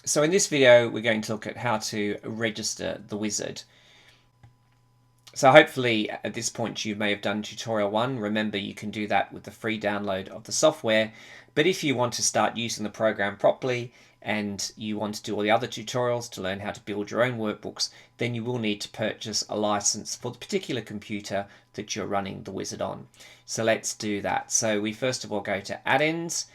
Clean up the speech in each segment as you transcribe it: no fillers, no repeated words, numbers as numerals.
So in this video we're going to look at how to register the wizard. So hopefully at this point you may have done tutorial 1. Remember, you can do that with the free download of the software, but if you want to start using the program properly and you want to do all the other tutorials to learn how to build your own workbooks, then you will need to purchase a license for the particular computer that you're running the wizard on. So let's do that. So we first of all go to add-ins,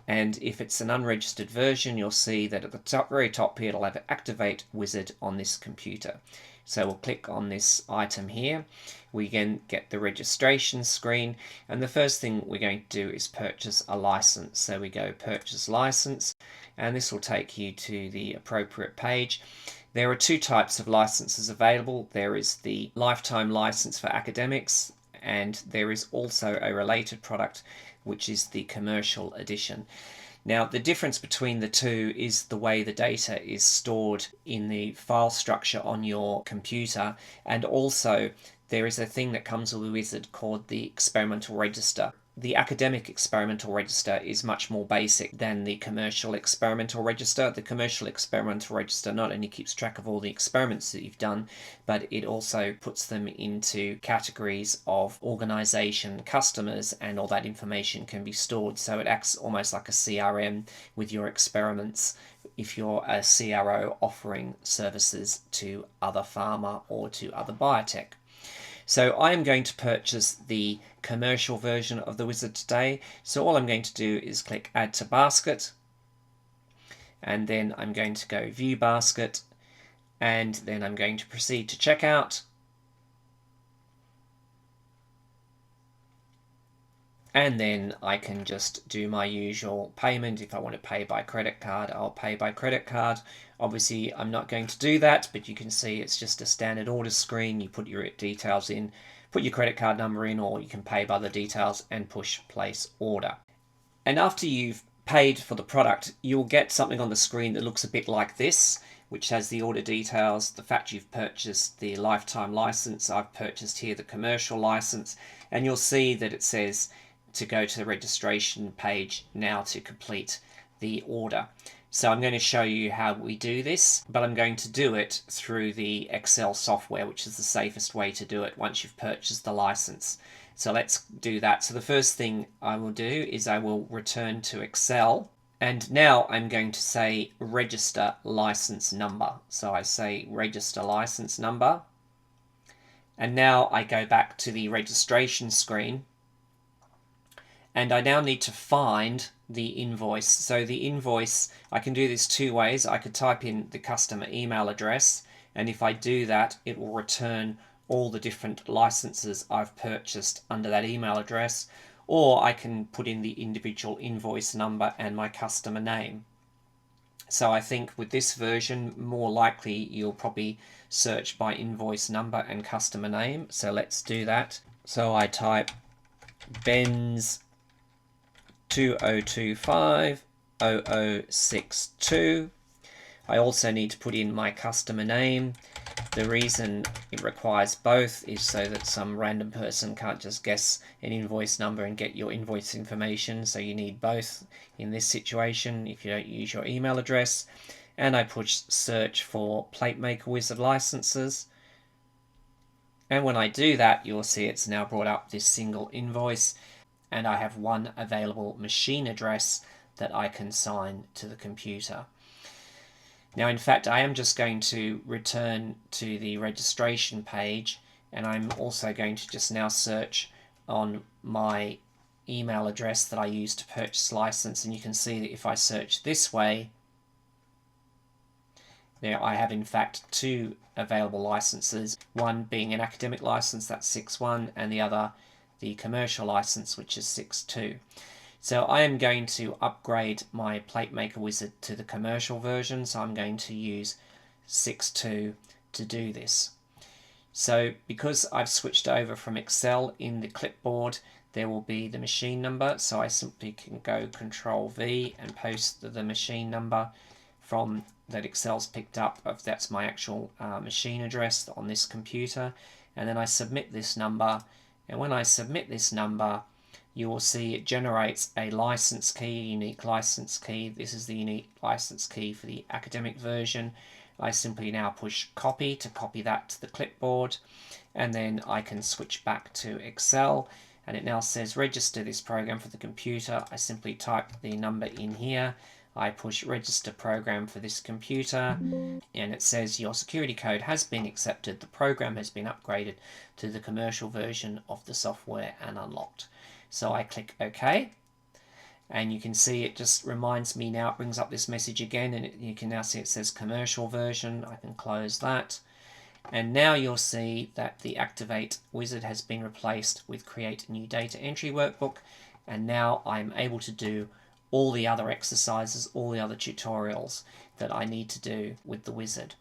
and if it's an unregistered version, you'll see that at the very top here it'll have activate wizard on this computer. So we'll click on this item here. We again get the registration screen, and the first thing we're going to do is purchase a license. So we go purchase license, and this will take you to the appropriate page. There are two types of licenses available. There is the lifetime license for academics, and there is also a related product which is the commercial edition. Now, the difference between the two is the way the data is stored in the file structure on your computer, and also there is a thing that comes with Wizard called the experimental register. The academic experimental register is much more basic than the commercial experimental register. The commercial experimental register not only keeps track of all the experiments that you've done, but it also puts them into categories of organization, customers, and all that information can be stored. So it acts almost like a CRM with your experiments if you're a CRO offering services to other pharma or to other biotech. So I am going to purchase the commercial version of the wizard today. So all I'm going to do is click add to basket, and then I'm going to go view basket, and then I'm going to proceed to checkout. And then I can just do my usual payment. If I want to pay by credit card, I'll pay by credit card. Obviously, I'm not going to do that, but you can see it's just a standard order screen. You put your details in, put your credit card number in, or you can pay by the details and push place order. And after you've paid for the product, you'll get something on the screen that looks a bit like this, which has the order details, the fact you've purchased the lifetime license. I've purchased here the commercial license, and you'll see that it says to go to the registration page now to complete the order. So I'm going to show you how we do this, but I'm going to do it through the Excel software, which is the safest way to do it once you've purchased the license. So let's do that. So the first thing I will do is I will return to Excel, and now I'm going to say register license number. So I say register license number, and now I go back to the registration screen, and I now need to find the invoice. So the invoice, I can do this two ways. I could type in the customer email address, and if I do that, it will return all the different licenses I've purchased under that email address, or I can put in the individual invoice number and my customer name. So I think with this version, more likely you'll probably search by invoice number and customer name. So let's do that. So I type Benz 2025 0062. I also need to put in my customer name. The reason it requires both is so that some random person can't just guess an invoice number and get your invoice information. So you need both in this situation if you don't use your email address. And I push search for PlateMaker Wizard licenses. And when I do that, you'll see it's now brought up this single invoice, and I have one available machine address that I can sign to the computer. Now, in fact, I am just going to return to the registration page, and I'm also going to just now search on my email address that I use to purchase license, and you can see that if I search this way, now I have in fact two available licenses, one being an academic license, that's 6.1, and the other the commercial license, which is 6.2. So I am going to upgrade my PlateMaker Wizard to the commercial version, so I'm going to use 6.2 to do this. So because I've switched over from Excel, in the clipboard there will be the machine number, so I simply can go Control V and post the machine number from that Excel's picked up. That's my actual machine address on this computer, and then I submit this number. And when I submit this number, you will see it generates a license key, a unique license key. This is the unique license key for the academic version. I simply now push copy to copy that to the clipboard, and then I can switch back to Excel, and it now says register this program for the computer. I simply type the number in here, I push register program for this computer, and it says your security code has been accepted, the program has been upgraded to the commercial version of the software and unlocked. So I click OK, and you can see it just reminds me now, it brings up this message again, and you can now see it says commercial version. I can close that, and now you'll see that the Activate wizard has been replaced with Create New Data Entry Workbook, and now I'm able to do all the other exercises, all the other tutorials that I need to do with the wizard.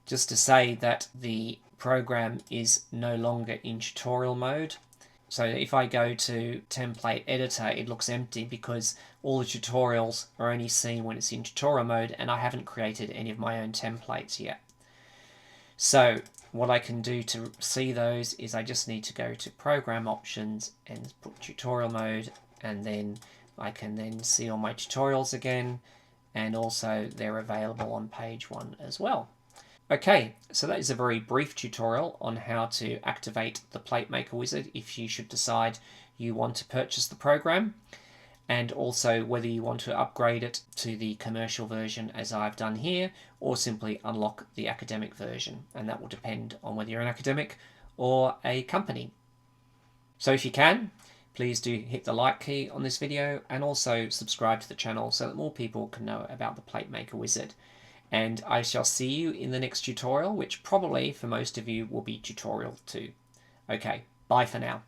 Just to say that the program is no longer in tutorial mode. So if I go to template editor, it looks empty because all the tutorials are only seen when it's in tutorial mode, and I haven't created any of my own templates yet. So what I can do to see those is I just need to go to program options and put tutorial mode, and then I can then see all my tutorials again, and also they're available on page 1 as well. Okay, so that is a very brief tutorial on how to activate the PlateMaker wizard if you should decide you want to purchase the program, and also whether you want to upgrade it to the commercial version as I've done here, or simply unlock the academic version, and that will depend on whether you're an academic or a company. So if you can, please do hit the like key on this video, and also subscribe to the channel so that more people can know about the PlateMaker wizard. And I shall see you in the next tutorial, which probably for most of you will be tutorial 2. Okay, bye for now.